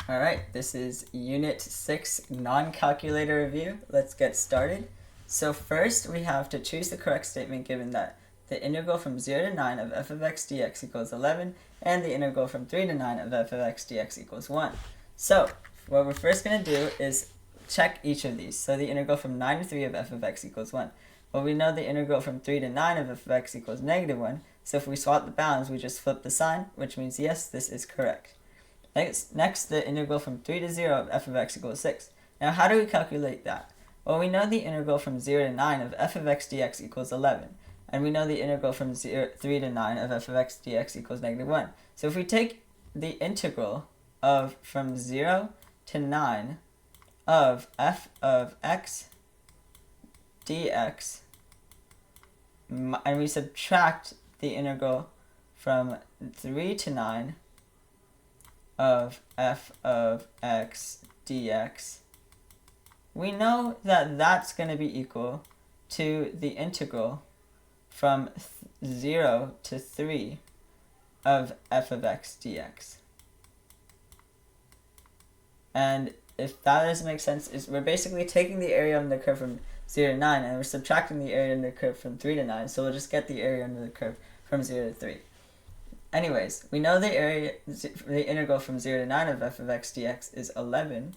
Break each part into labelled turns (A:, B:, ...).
A: Alright, this is Unit 6 Non-Calculator Review. Let's get started. So first we have to choose the correct statement given that the integral from 0 to 9 of f of x dx equals 11 and the integral from 3 to 9 of f of x dx equals 1. So what we're first going to do is check each of these. So the integral from 9 to 3 of f of x equals 1. Well, we know the integral from 3 to 9 of f of x equals negative 1. So if we swap the bounds, we just flip the sign, which means yes, this is correct. Next, the integral from 3 to 0 of f of x equals 6. Now, how do we calculate that? Well, we know the integral from 0 to 9 of f of x dx equals 11. And we know the integral from 3 to 9 of f of x dx equals negative 1. So if we take the integral of from 0 to 9 of f of x dx, and we subtract the integral from 3 to 9 of f of x dx, we know that that's going to be equal to the integral from 0 to 3 of f of x dx. And if that doesn't make sense, we're basically taking the area under the curve from 0 to 9 and we're subtracting the area under the curve from 3 to 9, so we'll just get the area under the curve from 0 to 3. Anyways, we know the integral from 0 to 9 of f of x dx is 11,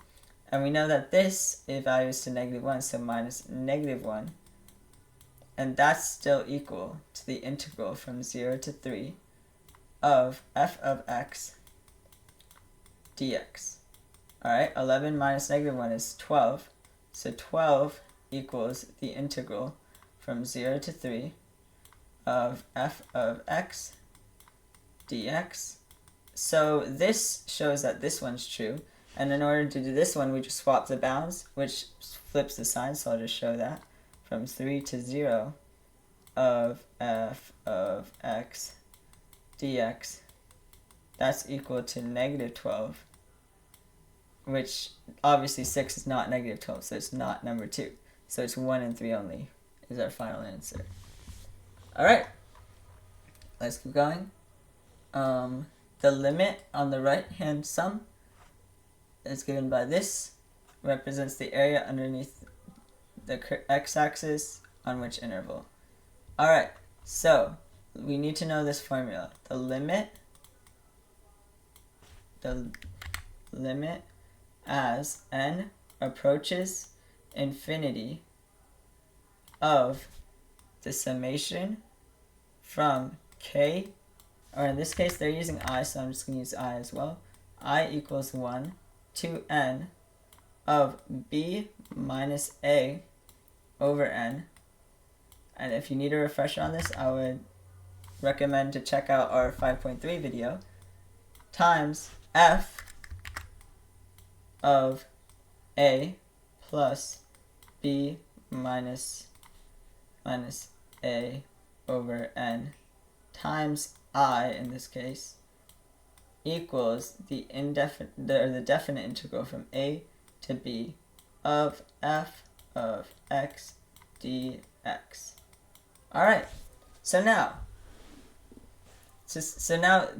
A: and we know that this evaluates to negative 1, so minus negative 1, and that's still equal to the integral from 0 to 3 of f of x dx. Alright, 11 minus negative 1 is 12, so 12 equals the integral from 0 to 3 of f of x dx. So this shows that this one's true, and in order to do this one we just swap the bounds, which flips the sign, so I'll just show that. From 3 to 0 of f of x dx, that's equal to negative 12, which obviously 6 is not negative 12, so it's not number 2. So it's 1 and 3 only is our final answer. Alright, let's keep going. The limit on the right hand sum is given by this, represents the area underneath the x-axis on which interval. Alright, so we need to know this formula. The limit as n approaches infinity of the summation from k, or in this case they're using I, so I'm just going to use I as well, I equals 1 to n of b minus a over n. And if you need a refresher on this, I would recommend to check out our 5.3 video, times f of a plus b minus a over n times I, in this case, equals the definite integral from a to b of f of x dx. Alright, so now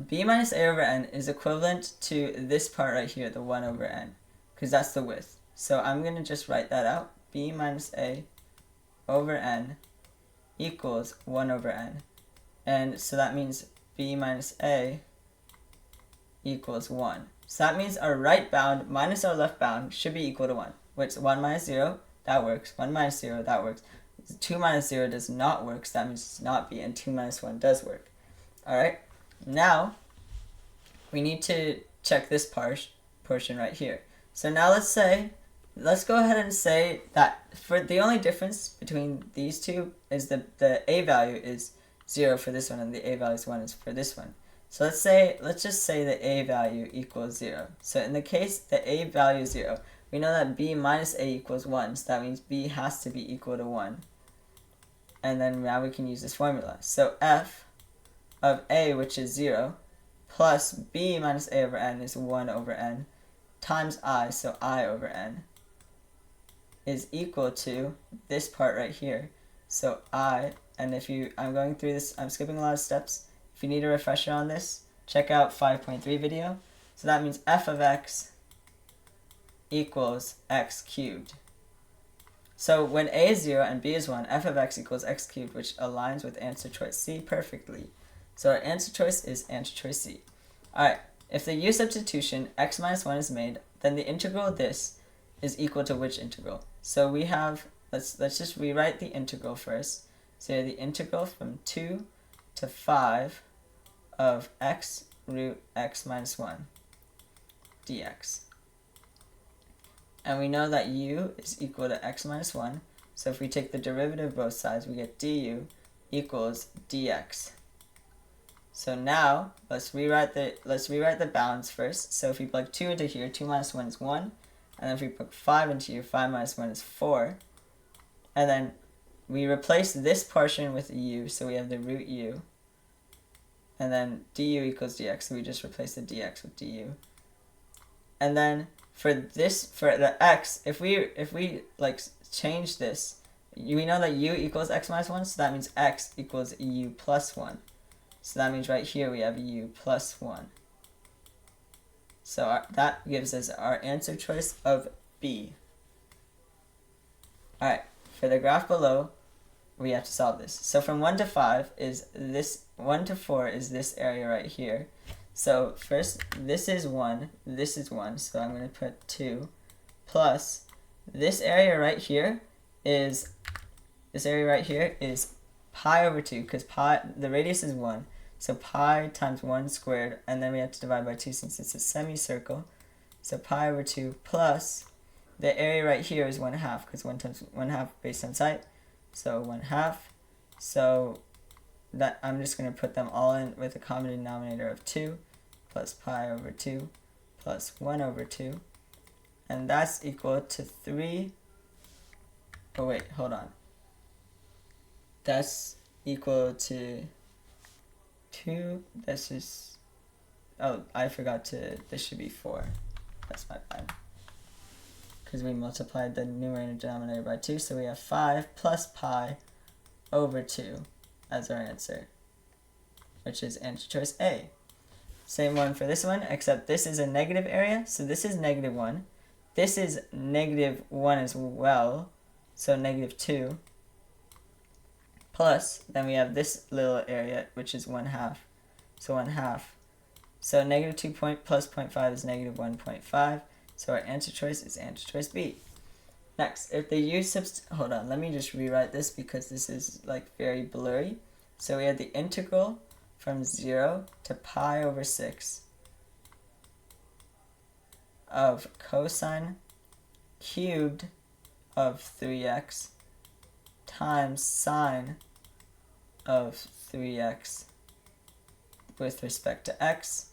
A: b minus a over n is equivalent to this part right here, the 1 over n, because that's the width. So I'm going to just write that out. B minus a over n equals 1 over n. And so that means b minus a equals 1. So that means our right bound minus our left bound should be equal to 1. Which 1 minus 0, that works. 1 minus 0, that works. 2 minus 0 does not work, so that means it's not b, and 2 minus 1 does work. Alright, now we need to check this portion right here. So now let's go ahead and say that for the only difference between these two is the a value is 0 for this one and the a value is 1 is for this one. So let's just say the a value equals 0. So in the case the a value is 0, we know that b minus a equals 1, so that means b has to be equal to 1. And then now we can use this formula. So f of a, which is 0, plus b minus a over n is 1 over n, times I, so I over n, is equal to this part right here. So I, and I'm going through this, I'm skipping a lot of steps. If you need a refresher on this, check out 5.3 video. So that means f of x equals x cubed. So when a is 0 and b is 1, f of x equals x cubed, which aligns with answer choice C perfectly. So our answer choice is answer choice C. Alright, if the u substitution x minus 1 is made, then the integral of this is equal to which integral? So we have, let's just rewrite the integral first. So the integral from 2 to 5 of x root x minus 1 dx. And we know that u is equal to x minus 1. So if we take the derivative of both sides, we get du equals dx. So now let's rewrite the bounds first. So if we plug 2 into here, 2 minus 1 is 1. And then if we put 5 into here, 5 minus 1 is 4. And then we replace this portion with u, so we have the root u. And then du equals dx, so we just replace the dx with du. And then for the x, if we like change this, we know that u equals x minus 1, so that means x equals u plus 1. So that means right here we have u plus 1. So that gives us our answer choice of B. Alright, for the graph below, we have to solve this. So from 1 to 5 is this, 1 to 4 is this area right here. So first, this is 1, this is 1, so I'm going to put 2, plus this area right here is pi over 2, because the radius is 1. So pi times 1 squared, and then we have to divide by 2 since it's a semicircle. So pi over 2 plus, the area right here is 1/2, because 1 times 1/2 based on site. So 1/2. So that I'm just going to put them all in with a common denominator of 2, plus pi over 2, plus 1 over 2. And that's equal to 3. Oh wait, hold on. That's equal to 2, this is, oh, I forgot to, this should be 4. That's my bad. Because we multiplied the numerator and denominator by 2, so we have 5 plus pi over 2 as our answer, which is answer choice A. Same one for this one, except this is a negative area, so this is -1. This is -1 as well, so -2. Plus, then we have this little area, which is 1/2. So 1/2. So -2 plus 0.5 is -1.5. So our answer choice is answer choice B. Next, if the u hold on, let me just rewrite this because this is like very blurry. So we have the integral from 0 to pi over 6 of cosine cubed of 3x times sine of 3x with respect to x,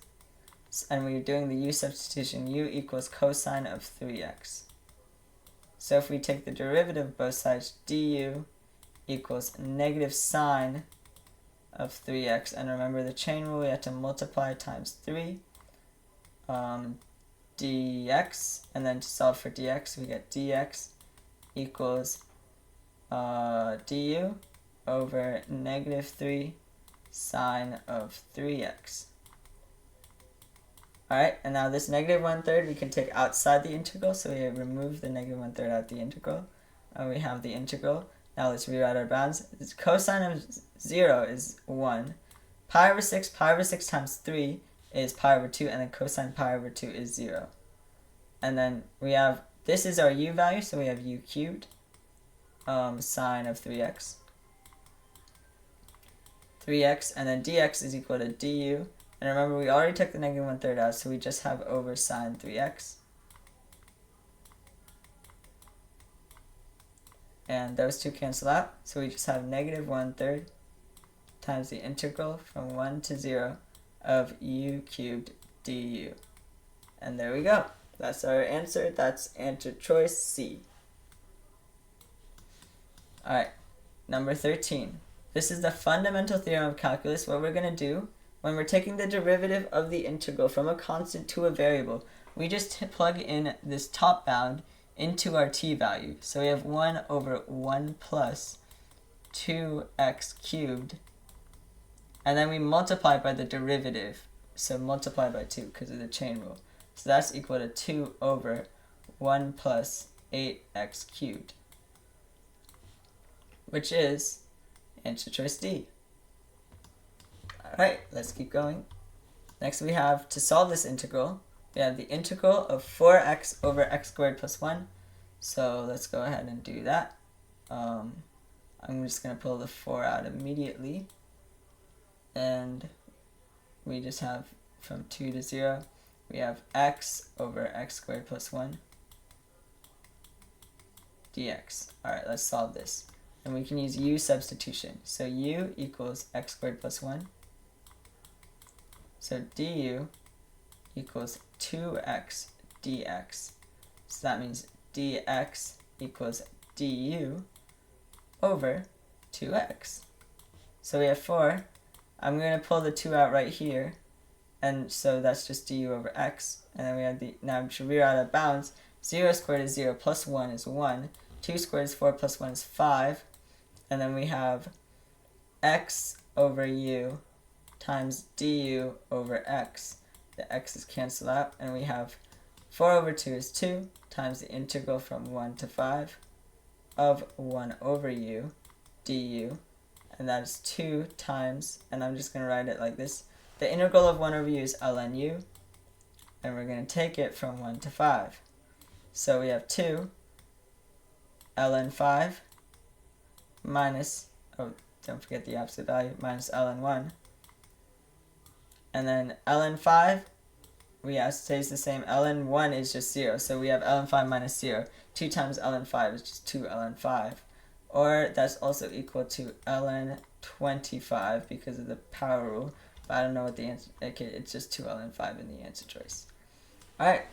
A: and we're doing the u substitution, u equals cosine of 3x. So if we take the derivative of both sides, du equals negative sine of 3x, and remember the chain rule, we have to multiply times 3 dx, and then to solve for dx, we get dx equals du over -3 sine of 3x. Alright, and now this -1/3 we can take outside the integral, so we remove the -1/3 out of the integral, and we have the integral. Now let's rewrite our bounds. Cosine of 0 is 1. Pi over 6 times 3 is pi over 2, and then cosine pi over 2 is 0. And then we have, this is our u value, so we have u cubed sine of 3x. And then dx is equal to du. And remember, we already took the -1/3 out, so we just have over sine 3x. And those two cancel out, so we just have -1/3 times the integral from 1 to 0 of u cubed du. And there we go. That's our answer. That's answer choice C. Alright, number 13. This is the fundamental theorem of calculus. What we're going to do, when we're taking the derivative of the integral from a constant to a variable, we just plug in this top bound into our t value. So we have 1 over 1 plus 2x cubed, and then we multiply by the derivative, so multiply by 2 because of the chain rule. So that's equal to 2 over 1 plus 8x cubed, which is answer choice D. Alright, let's keep going. Next we have, to solve this integral, we have the integral of 4x over x squared plus 1. So let's go ahead and do that. I'm just going to pull the 4 out immediately. And we just have from 2 to 0, we have x over x squared plus 1 dx. Alright, let's solve this. And we can use u substitution. So u equals x squared plus 1. So du equals 2x dx. So that means dx equals du over 2x. So we have 4. I'm going to pull the 2 out right here. And so that's just du over x. And then we have the, now we are out of bounds. 0 squared is 0 plus 1 is 1. 2 squared is 4 plus 1 is 5. And then we have x over u times du over x. The x's cancel out, and we have 4 over 2 is 2 times the integral from 1 to 5 of 1 over u du, and that is 2 times, and I'm just going to write it like this. The integral of 1 over u is ln u, and we're going to take it from 1 to 5. So we have 2 ln 5 minus, oh, don't forget the absolute value, minus ln 1. And then ln 5, we have stays the same. Ln 1 is just 0, so we have ln 5 minus 0. 2 times ln 5 is just 2 ln 5. Or that's also equal to ln 25 because of the power rule. But I don't know what the answer, okay, it's just 2 ln 5 in the answer choice. Alright,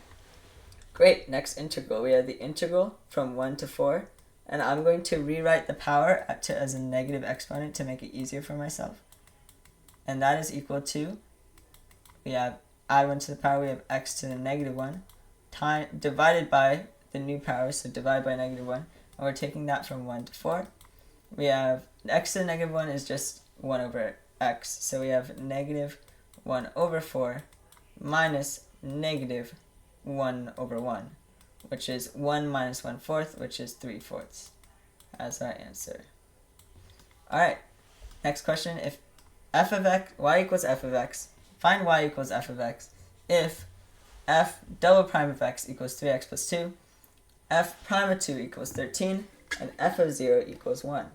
A: great. Next integral. We have the integral from 1 to 4. And I'm going to rewrite the power as a negative exponent to make it easier for myself. And that is equal to, we have add 1 to the power, we have x to the negative 1, divided by the new power, so divide by negative 1, and we're taking that from 1 to 4. We have x to the negative 1 is just 1 over x, so we have negative 1 over 4 minus negative 1 over 1, which is 1 minus 1/4, which is 3/4 as our answer. Alright, next question. If f of x, y equals f of x, find y equals f of x if f double prime of x equals 3x plus 2, f prime of 2 equals 13, and f of 0 equals 1.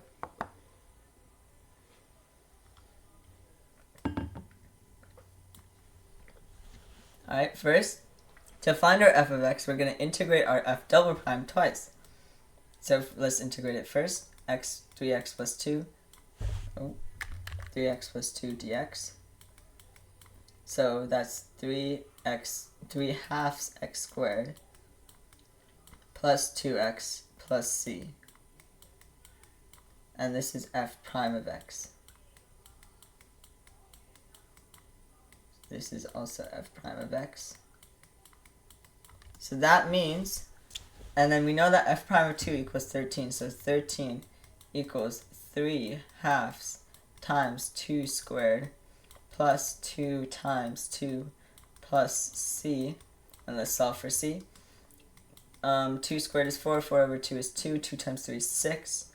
A: Alright, first, to find our f of x, we're going to integrate our f double prime twice. So let's integrate it first. 3x plus 2. 3x plus 2 dx. So that's 3 halves x squared plus 2x plus c. And this is f prime of x. This is also f prime of x. So that means, and then we know that f prime of 2 equals 13, so 13 equals 3 halves times 2 squared plus 2 times 2 plus c, and let's solve for c. 2 squared is 4, 4 over 2 is 2, 2 times 3 is 6,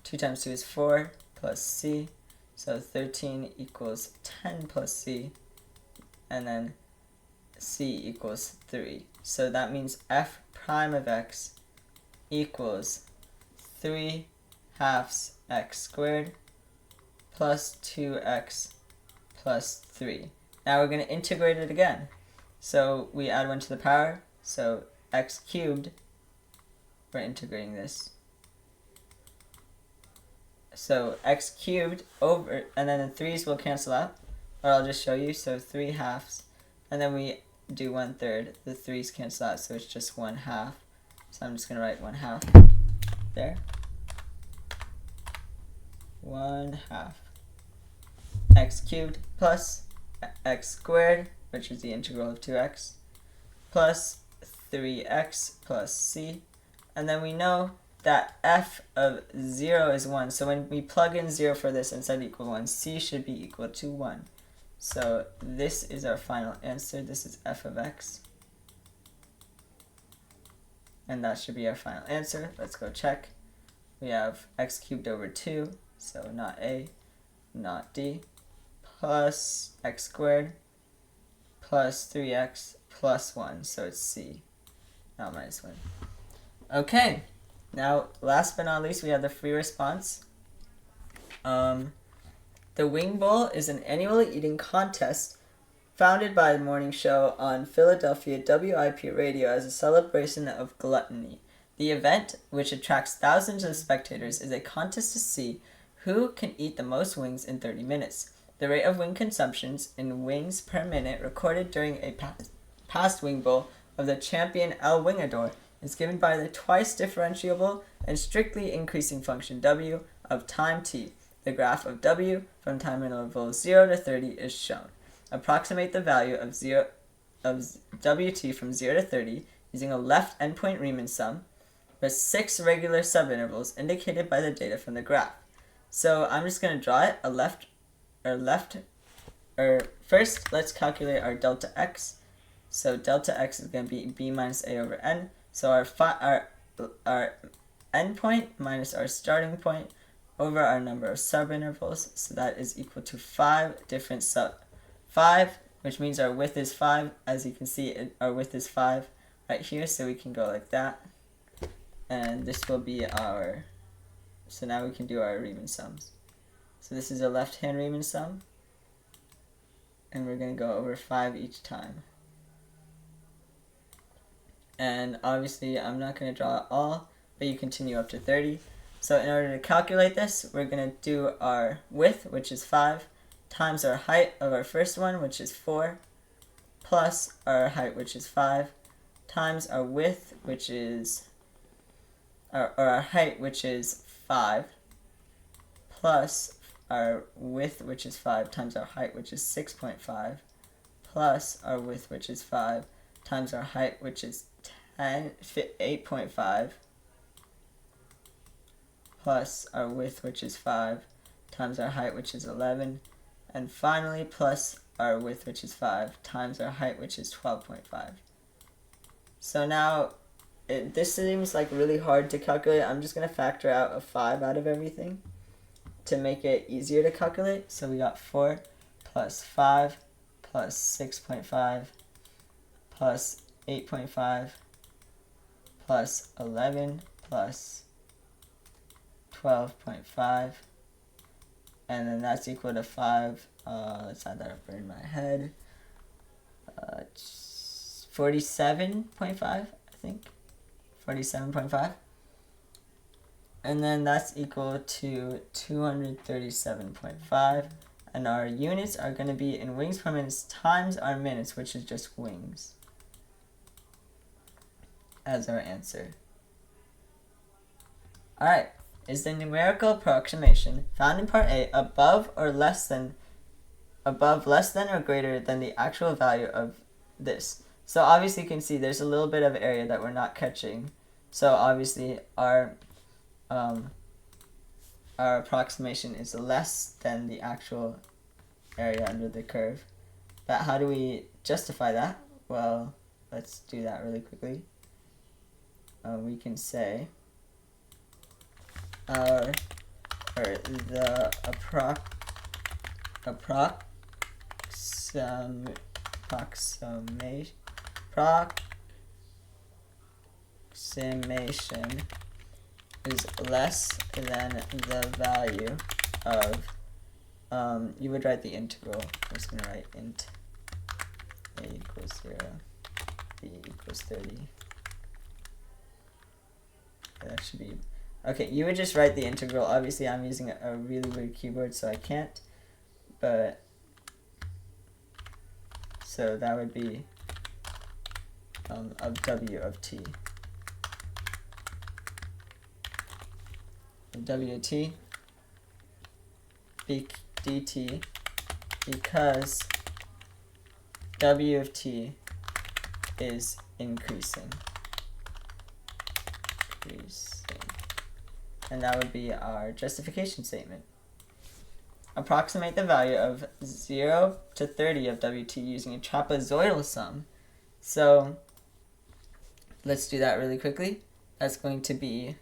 A: 2 times 2 is 4, plus c, so 13 equals 10 plus c, and then c equals 3. So that means f prime of x equals 3 halves x squared plus 2x plus 3. Now we're going to integrate it again. So we add 1 to the power, so x cubed, we're integrating this. So x cubed over, and then the 3's will cancel out, or I'll just show you, so 3 halves, and then we do 1/3, the 3's cancel out, so it's just 1/2. So I'm just going to write 1/2 there. 1/2 x cubed plus x squared, which is the integral of 2x, plus 3x plus c, and then we know that f of 0 is 1, so when we plug in 0 for this and set equal 1, c should be equal to 1. So this is our final answer. This is f of x. And that should be our final answer. Let's go check. We have x cubed over 2, so not A, not D, plus x squared plus 3x plus 1, so it's C, not minus 1. Okay, now last but not least, we have the free response. The Wing Bowl is an annual eating contest founded by the morning show on Philadelphia WIP radio as a celebration of gluttony. The event, which attracts thousands of spectators, is a contest to see who can eat the most wings in 30 minutes. The rate of wing consumptions in wings per minute recorded during a past Wing Bowl of the champion El Wingador is given by the twice differentiable and strictly increasing function w of time t. The graph of w from time interval 0 to 30 is shown. Approximate the value of wt from 0 to 30 using a left endpoint Riemann sum with 6 regular subintervals indicated by the data from the graph. So I'm just going to draw it, first let's calculate our delta x. So delta x is going to be b minus a over n. So our endpoint minus our starting point over our number of subintervals, so that is equal to 5 different 5, which means our width is 5. As you can see, our width is 5 right here, so we can go like that. And this will be our, so now we can do our Riemann sums. So this is a left-hand Riemann sum, and we're going to go over 5 each time. And obviously, I'm not going to draw it all, but you continue up to 30. So in order to calculate this, we're going to do our width, which is 5, times our height of our first one, which is 4, plus our height, which is 5, times our width, which is, or our height, which is 5, plus our width, which is 5, times our height, which is 6.5, plus our width, which is 5, times our height, which is 8.5, plus our width, which is 5, times our height, which is 11, and finally plus our width, which is 5, times our height, which is 12.5. So now, this seems like really hard to calculate. I'm just going to factor out a 5 out of everything to make it easier to calculate. So we got 4 plus 5 plus 6.5 plus 8.5 plus 11 plus 12.5, and then that's equal to 5. Let's add that up in my head. 47.5, I think. 47.5. And then that's equal to 237.5. And our units are going to be in wings per minute times our minutes, which is just wings, as our answer. Alright. Is the numerical approximation found in part A above less than or greater than the actual value of this? So obviously you can see there's a little bit of area that we're not catching. So obviously our approximation is less than the actual area under the curve. But how do we justify that? Well, let's do that really quickly. We can say the approximation is less than the value of, you would write the integral. I'm just going to write int a equals 0, b equals 30. That should be, okay, you would just write the integral. Obviously, I'm using a really weird keyboard, so I can't. But, so that would be of w of t. W of t dt, because w of t is increasing. And that would be our justification statement. Approximate the value of 0 to 30 of Wt using a trapezoidal sum. So let's do that really quickly. That's going to be,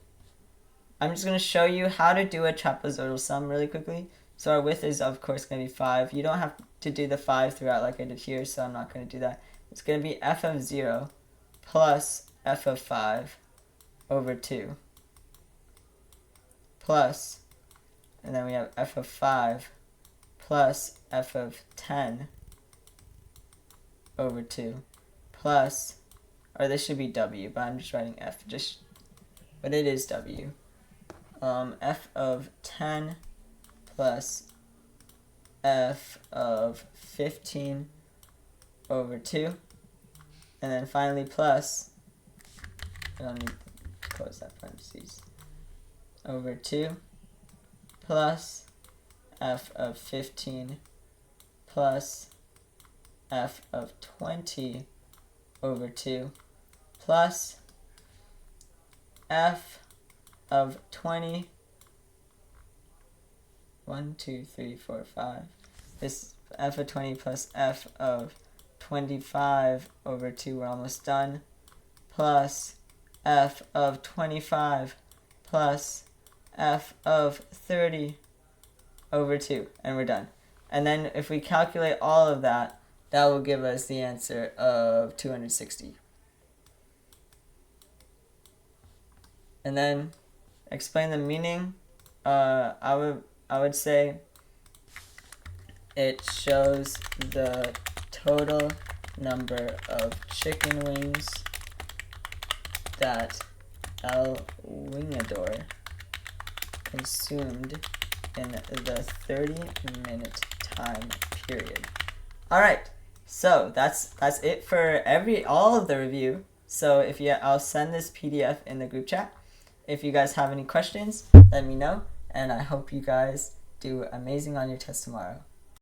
A: I'm just going to show you how to do a trapezoidal sum really quickly. So our width is of course going to be 5. You don't have to do the 5 throughout like I did here, so I'm not going to do that. It's going to be f of 0 plus f of 5 over 2 plus, and then we have f of 5 plus f of 10 over 2 plus, or this should be w, but I'm just writing f, but it is w. F of 10 plus f of 15 over 2, and then finally plus, I don't need to close that parentheses, over 2 plus f of 15 plus f of 20 over 2 plus f of 20, 1, 2, 3, 4, 5, this f of 20 plus f of 25 over 2, we're almost done, plus f of 25 plus f of 30 over 2, and we're done. And then if we calculate all of that, that will give us the answer of 260. And then explain the meaning. I would say it shows the total number of chicken wings that El Wingador consumed in the 30-minute time period. Alright, so that's it for all of the review. So I'll send this PDF in the group chat. If you guys have any questions, let me know, and I hope you guys do amazing on your test tomorrow.